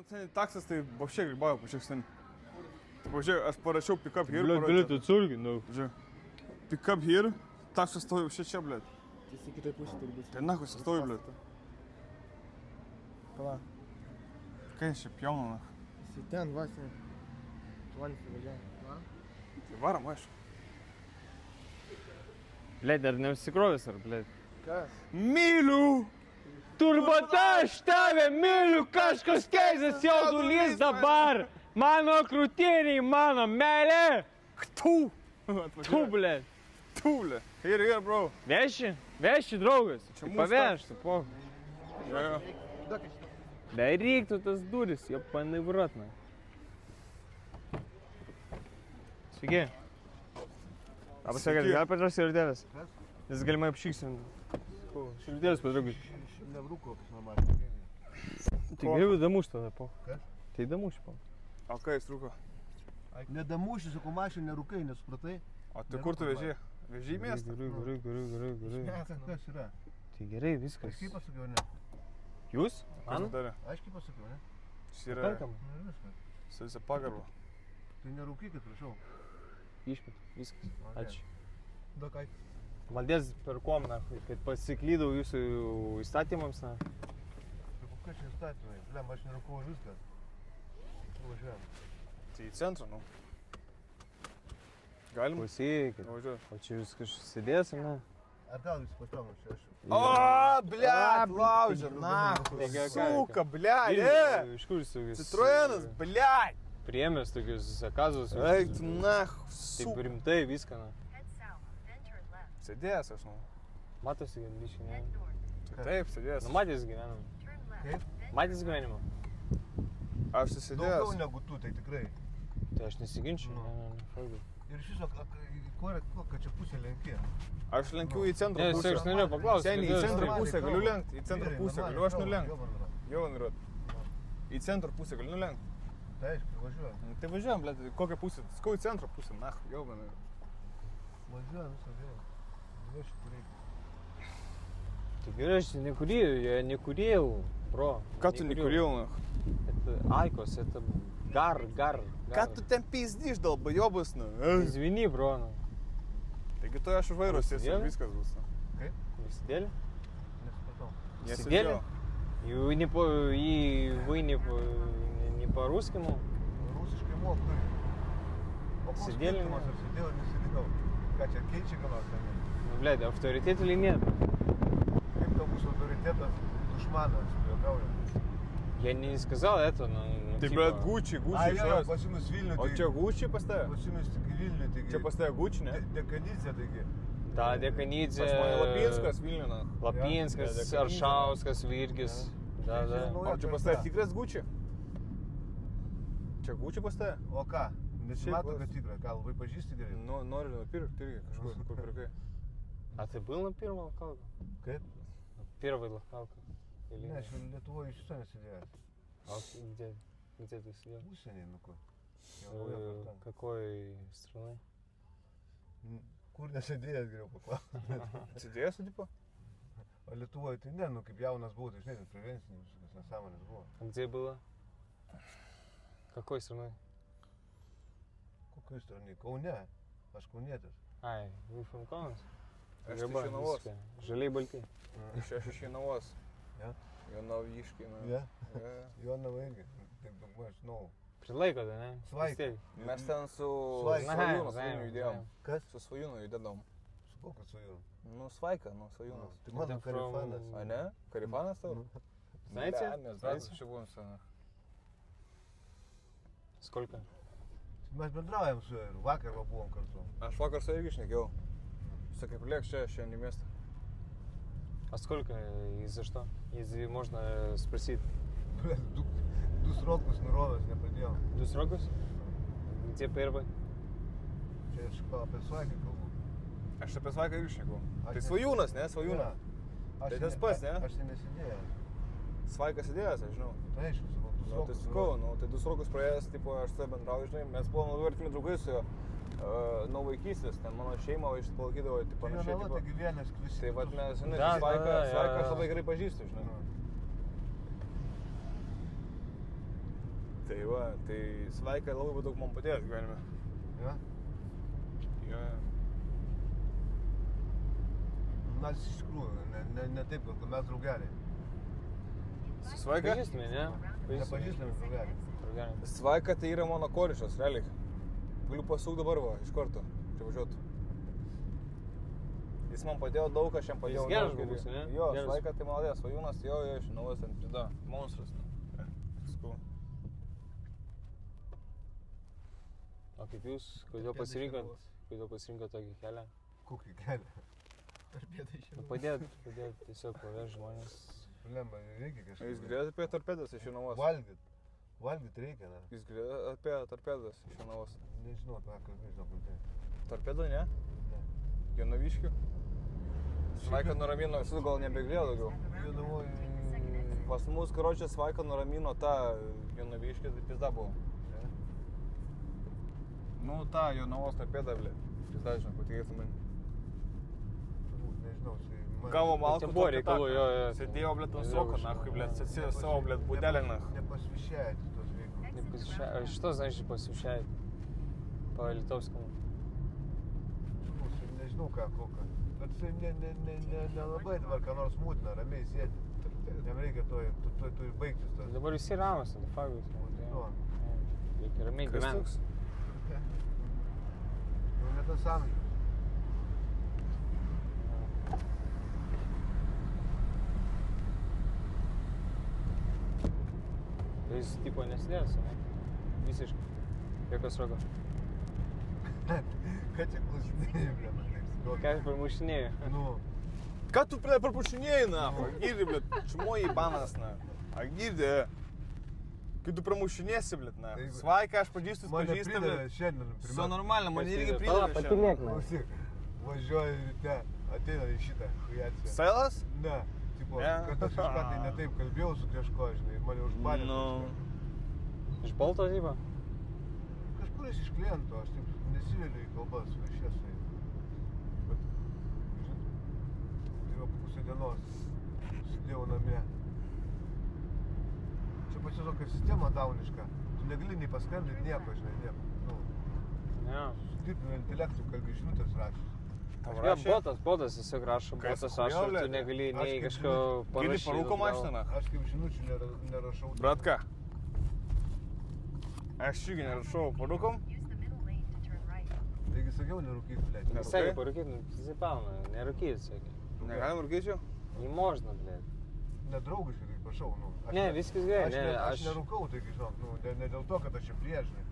ten taksas, tai вообще gribauju kažkiek sen. Važiuoju, aš parašiau pick up here. Блядь, отсорги, ну. Žiūrėk. Pick up here, taksas stovi čia, blėt. Tai jis į kitoj pusę turi būti. Tai nahui stovi, blėt. Pala. Kai aš čia pjaunu, Jis į ten, va, ten. Tuolis važiuoja. Va. Tai varam, aišku. Блядь, dar neužsikrovęs ar, blядь. Kas? Myliu! Turbūt aš tave myliu, kažkas keistas jaudulys dabar. Mano krūtiniai, mano meilė. Tu! Tu, blėt. Tu, blėt. Here, bro. Veši, draugas. Čia mūsų Pavežtų, po. Jo. Да reiktų tas duris, jie panivratna. Sveiki. Apasakėt, gal patrás širdėlės? Nes galimai apšyksim. Širdėlės padraugai. Nevruko, kas normaliai. Tai geriau damuš tada, po. Kas? Tai damuš, po. O kai jis trūko? Nedamuši, sakau, mašin nerūkai, nesupratai. O tai kur tu veži? Veži į miestą? Gerai. Kas yra? Tai gerai, viskas. Aiškiai pasakiau, ne? Jūs? Kas darė? Aiškiai pasakiau, ne? Jis yra Pakankamai. Nu ir viskas. su visą pagarbą. Tai nerūkykit, prašau. Išmet, viskas. Ačiū. Dakai. Maldės per komną, kad pasiklydau jūsų įstatymams, na. Tai kokia čia įstatymai? Blem, aš nerūkau už viską. Važiuojam. Tai į centrą, nu. Galim? Klausykit. Važiuoju. O čia jūs kažkas sėdės, ne? Ar gal visi paspėmam čia aš? O, bliat, laužė, na, suka, bliat, Iš kur jūs tokius? Citroenas, bliat. Priėmės tokius zakazus. Eik, tu, na, Taip suka. rimtai viską, na. Sėdėjęs aš, nu. Matosi, kad biškai, ne? Taip, sėdėjęs. Nu, matys gyvenimą. Kaip? Matys gyvenimą. Aš Daugiau sėdėjęs. negu tu, tai tikrai. Tai aš nesiginčiu, Nu. ne, faktai. Ir iš viso, kokią čia pusę lenki? Aš lenkiu į centro Ne, pusę. aš norėjau paklausti. Seniai, į kodėl centro jūs pusę galiu lenkti, į centro Vyrai, pusę normaliai, galiu aš kalba, nulenkti. jobana. Jau nuliuot. Į centro pusę galiu nulenkti. Tai aišku, važiuojam. Nu, tai važiuojam, blėt, kokią pusę? Skau į centro pusę, na, jau man. Važiuojam visą vėl. Dviešį kur reikia. Tai gerai, aš некурил, bro. Ką tu nekurėjau, na? Это айкос, это гар. Ką tu ten pizdyš, dalbajobas, na? Извини, bro, ну. Taigi tu aš už vairo sėsiu, Sėdėjai? viskas bus. Kaip? Вы сидели? Nesupratau. Сидели? И вы не по-русски, ну? Rusiškai moku turi. O koks Sėdėli, skirtumas, ne? ar sėdėjau ar nesėdėjau? Ką čia keičia ką nors, ar ne? Ну, блядь, авторитет или нет? Kaip tau bus autoritetas dušmanas, juokauja? Я не сказал это, но... Tai, типа, blėt, Gucci, Ai, jo, iš pas jumis Vilnių, O čia Gucci pas tave? Pas jumis tik Vilnių, taigi... Čia pas tave Gucci, ne? Dekanizė, taigi. Да, Деканидзе... Pas mane Lapinskas, Vilnių, na. Lapinskas, Ja, Dekanindzė. Aršauskas, Virgis. Da. O čia pas tave tikras Gucci? Čia Gucci pas tave? O ką? Nesimato, Šiaip kad tikra, ką labai pažįsti gerai? Nu, noriu nupirkti irgi kažkur, kur pirkai. А ты был на первом локалке? Kaip? Первой локалке? Или Ne, нет? aš Lietuvoje iš viso nesėdėjęs. А где ты сидел? Užsienį, nu kur. Jau nauja Какой страны? Kur nesėdėjęs, geriau paklausti. Atsidėjęs, tipo? O Lietuvoje tai ne, nu kaip jaunas buvau, tai žinai, ten prevencinis visokios nesąmonės buvo. А где было? Какой страной? Kokioj stronėj? Kaune. Aš kaunietis. Ай, вы from Kaunas? Aš iš Jonavos. Žaliai balti. Aš iš Jonavos. Ja? Jonaviškai, na. Ja? Ja. Jonava irgi. Taip daugmaž, žinau. Prilaiko, da, ne? Svaika. Vis tiek. Mes ten su Svaika. Svajūnu judėjom. Kas? Su Svajūnu judėdom. Su kokiu su juo? Nu, Svaika, nu, Svajūnas. Tai mano from- karifanas. A ne? Karifanas tau? Знаете? Mes Знаете? dar čia buvom su... Сколько? Mes bendraujam su juo ir vakar va buvom kartu. Aš vakar su irgi šnekėjau. Sakai, priek čia, šiandien į miestą. А сколько и за что? Если можно спросить. Du srokus nurovęs nepadėjom. Du срокус? Где первый? Čia aš apie svaiką kalbu. Aš apie Svaiką irgi šnekėjau. Aš Tai ne- Svajūnas, ne? Svajūnas. Ja. Aš Tai ne- tas pats, ne? Aš tai nesidėjęs. Svaikas įdėjęs, aš žinau. Tai aišku, sakau, du Nu, tai srokus. sakau, nu, tai 2 srokus praėjęs, tipo, aš su juo bendrauju, žinai, mes buvom labai artimi draugai su juo nuo vaikystės, ten mano šeima va išpalaikydavo, tipo, Tai panašiai, Jonava, tipo. taigi vienas kvisi. Tai vat mes, žinai, Da, Svaiką da, aš ja. labai gerai pažįstu, žinai. Tai va, tai Svaika labai daug man padėjo gyvenime. Ja? Jo. Mes iš tikrųjų, ne taip, kad mes draugeliai. Su Svaika? Pažįstami, ne? Nepažįstami draugeliai. Draugeliai. Svaika tai yra mano korišas, realiai. Galiu pasuk dabar va, iš karto. Čia važiuotų. Jis man padėjo daug, aš jam padėjau. Jis geras daug žmogus, irgi. ne? Jo, Geras. Svaika tai maladės, svajūnas, jo, žinau, ten pizda. Monstras. Sakau. O kaip jūs, kodėl pasirinkot tokį kelią? Kokį kelią? Per pėdą išėjau. Nu, padėt tiesiog pavežti žmonės. Lemba, reikia kažkaip. Jūs girdėjote apie torpedas iš Jonavos? Valgyt reikia, ne? Jūs girdėjote apie torpedas iš Jonavos? Nežinau, apie ką kalbėjai, žinau, kur tai. Torpedų, ne? Ne. Jonaviškių? Svaika nuramino, visus gal nebegrėjo daugiau. Jonavoje... Pas mus, karočią, Svaika nuramino tą Jonaviškį, tai pizda buvo. Ne? Nu, tą Jonavos torpedą, blė. Pizda, žinau, patikėtų man. Turbūt, nežinau, čia... Gavo malkų Ten buvo reikalų, jo. Sėdėjo, blėt, ant soko, nahui, blėt, sėdėjo savo, blėt, budelę, nahui. Nepasvišėjate tos veiklos. Что значит посвящает по Литовскому? Nežinau ką, koką. Bet jisai nelabai dabar ką nors mūtina, ramiai sėdi. Jam reikia turi baigtis tas. Dabar visi ramus, tai fagus. Nu, Reikia ramiai Kas gyventi. toks? nu ne tas amžius. Tai jis tipo nesidės, ne? Visiškai. Jokios roko. Ką čia klausinėjai, blė? Ką aš pramušinėjau? Nu, Ką tu, blėt, prapušinėjai, nahui? Agirdi, blėt, čmoji banas, nahui. Agirdi. Kai tu pramušinėsi, blėt, nahui. Svaika, aš pažįstu, mane pažįstu, pridavė blėt. šiandien. Su normalia, mane irgi Pala, pridavė šiandien. patylėk, man. Klausyk, važiuoju ryte, ateina į šitą hujaciją. Sailas? Ne, tipo, Ne? kad aš kažką tai ne taip kalbėjau su kažko, žinai, ir mane užbalė. Nu. Iš Balto zyba? Kažkuris iš kliento, aš taip nesivėliu į kalbas su išės su jais. Bet, žinai, tai va pusę dienos sėdėjau namie. Čia pačia tokia sistema dauniška. Tu negali nei paskambinti nieko, žinai, nieko. Nu, Ne. su dirbtiniu intelektu kalbi žinutės rašys. Tau Jo, rašė? botas tiesiog rašo, Kas, botas rašo, chujovlė? tu negali Aš nei kaip kažko žinau, Gili parašyti. parūko mašiną, nahui. Aš kaip žinučių nerašau. Bratka. Aš irgi nerašau, parūkom? Taigi sakiau, nerūkyt, blėt. Ne. Sakė, parūkyt, nu, zipavna, nerūkyt, sakė. Negalim rūkyčiau? Не можно, блядь. Nedraugiškai, tai prašau, nu. Aš Ne, viskas gerai, Aš nerūkau, taigi, žinok, nu, ne dėl to, kad aš čia priežinai.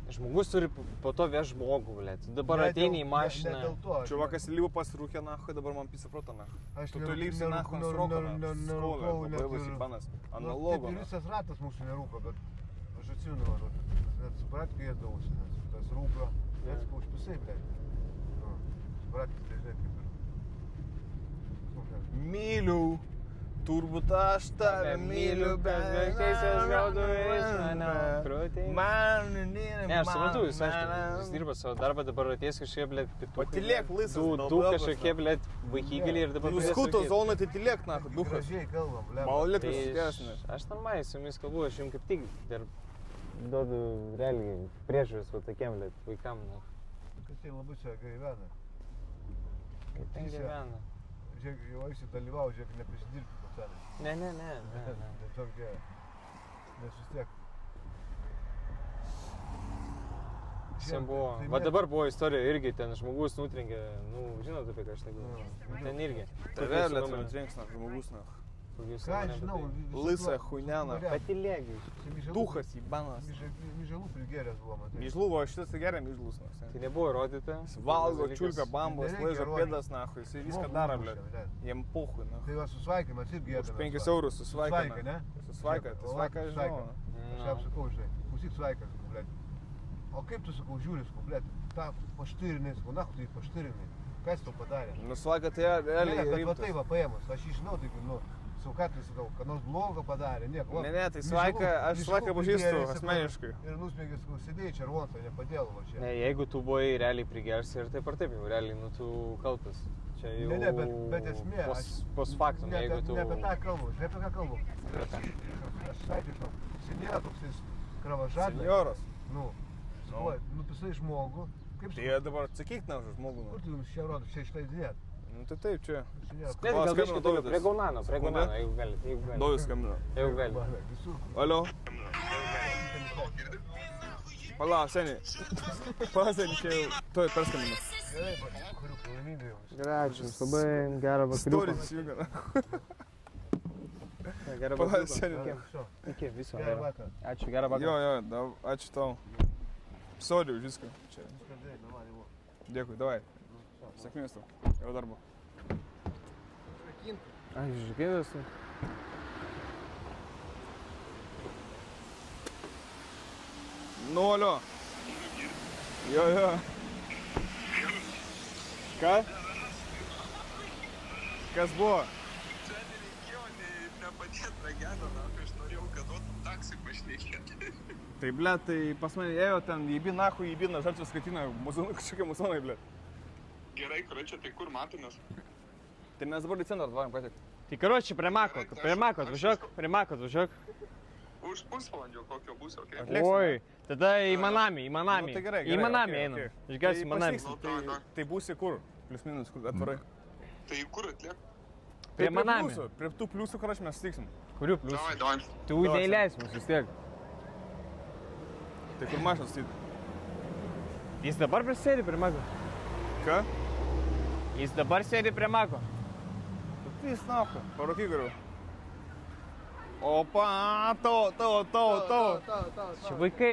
Žmogus turi po to veš žmogų, blėt. Tu dabar ateini į Ne mašiną. dėl to. aš- Čuvakas lyvo pasirūkė, nahui, dabar man pisa proto, nahui. Aš Tu nerū- lipsi, nerū- nahui, ant nerū- sroko, nerū- nahui. nerūkau, Skolė, net labai ir- banas. Nu, Analogo, taip ir nahui. visas ratas mūsų nerūko, bet aš atsimenu, net suprat, kai ėdavausi, nes tas rūko, net sakau, užpisai, blėt. Nu, suprat, tai žinai, kaip ir. Nu, ne. Myliu, turbūt aš tave myliu, bet teisės gaudavais mane protei. Man, Ne, aš suprantu, jis aišku, jis dirba savo darbą, dabar atės kažkiek, blėt, pitukai. Patylėk, laisvas, Du dalbabas, kažkokie, blėt, vaikygaliai ir dabar... Nu, pradės skuto sakyt. zoną, tai tylėk, nahui, Taigi duchas. gražiai kalbam, blėt. Malolėtas Tai sudėsnis. aš normaliai su jumis kalbu, aš jums kaip tik dar duodu realiai priežiūros va tokiem, blėt, vaikam. Na. Kas tai labai čia gyvena. Kaip ten Tysia. gyvena? Žiūrėk, jau eisi dalyvau, žiūrėk, neprisidirbti pacenai. Ne. Tokia, nes vis tiek. Visiems buvo. Tai Va ne- dabar buvo istorija irgi, ten žmogus nutrenkė, nu, žinot apie ką aš tai kalbu. Nu. Ten irgi. Tave lietuvių trenks, nahui, žmogus, nahui. Ką aš žinau, Lisa huinia. Patilėgi. Duchas, įbanas. Myžalų prigėręs buvo, matai. Myžluvo, šitas tai gerai myžlus, nahui. Tai nebuvo įrodyta. Jis valgo, Dalykas- čiulpia bambas, Nereikia laižo rodyt. pėdas, nahui, jisai viską Žmogų daro, mušė, blėt. blėt. Jiem pohui, nahui. Tai va su svaikai mes irgi Už ėdame. 5 eurus su svaika, Svaika, ne? Su svaika, tai svaika aš žinau. Aš jam sakau, žinai, klausyk svaikas, blėt. O kaip tu, sakau, žiūri, sakau, blėt, tą paštyrinai, sakau, nahu tai paštyrinai. Ką jis tau padarė? Nu svaika tai Ne, realiai bet va rimtas. tai va paėmus, aš jį žinau, taigi, nu, sakau, ką tai sakau, kad nors blogo padarė, nieko. va, Ne, tai myžalų- svaiką, aš myžalų svaiką pažįstu prigėręs, sakau, asmeniškai. Ir nusmėgė, sakau, sėdėjai čia ruontą, nepadėl va čia. Ne, jeigu tu buvai realiai prigersi ir taip ar taip jau realiai, nu tu kaltas. Čia jau Ne, bet esmė, pos faktum, ne, jeigu tu... Ne apie tą kalbu, žinai apie ką kalbu. Aš sakė, žinau, sėdėjo toks, kad kravadžadai. Senjoras. Nu, sakau, nupisai žmogų. Kaip Tai jie dabar atsakyk na už žmogų. Kur tu jums čia rodo, čia išleidinėt? Nu tai taip, čia. Bet O, gal skambina biškį toliau, Dovydas. prie Gaunano, jeigu galit, Dovis skambina. Jeigu galit. Visur. Alio. Pala, seniai. Pala, seniai, čia jau. Tuoj perskambinu. Gerai, kurių laimingų jums. Ačiū, labai gerą vakariuką. Stories įjungia. Gerą Pala, vakariuką. seniai. Все, Iki, viso gerą gero. vakarą. Ačiū, gerą Jo, vakarą. jo, ačiū tau. Sorry už viską. Čia. Skardai, davai, jau. Dėkui, davai. Sėkmės tau. Jau darbo. Ai, žiūrėkėdas. Nu, alio. Jo, jo. Ką? Kas buvo? Čia nereikėjo nepadėt ragelio, aš norėjau, kad duotum taksi pašnekėti. Tai, ble, tai pas mane ėjo ten, jėbi nahu, jėbi na žalčios skatina, kažkokie musonai, ble. Gerai, čia tai kur matomės? Tai mes dabar į centrą atvarom patekti. Tai karoči, prie Mako atvažiuok. Už pusvalandžio kokio bus, okei? Atlieksim, Oi, tada į Manamį, Nu, tai gerai, Į Manamį okei, einam. okei. Išgausim Tai Manamį. pasitiksim, tai būsi kur? Plius minus, kur atvarai. Tai kur atliek? Prie Tai Manamį. pliusų, prie tų pliusų, kur aš mes sutiksim. Kurių plius? Davai. Tu neįleis mus vis tiek. Tai kur mašinas tai? Jis dabar prisėdi prie Mako. Ką? Jis dabar sėdi prie Mako. Tai jis nahu, parokyk geriau. Opa, tavo. Čia vaikai.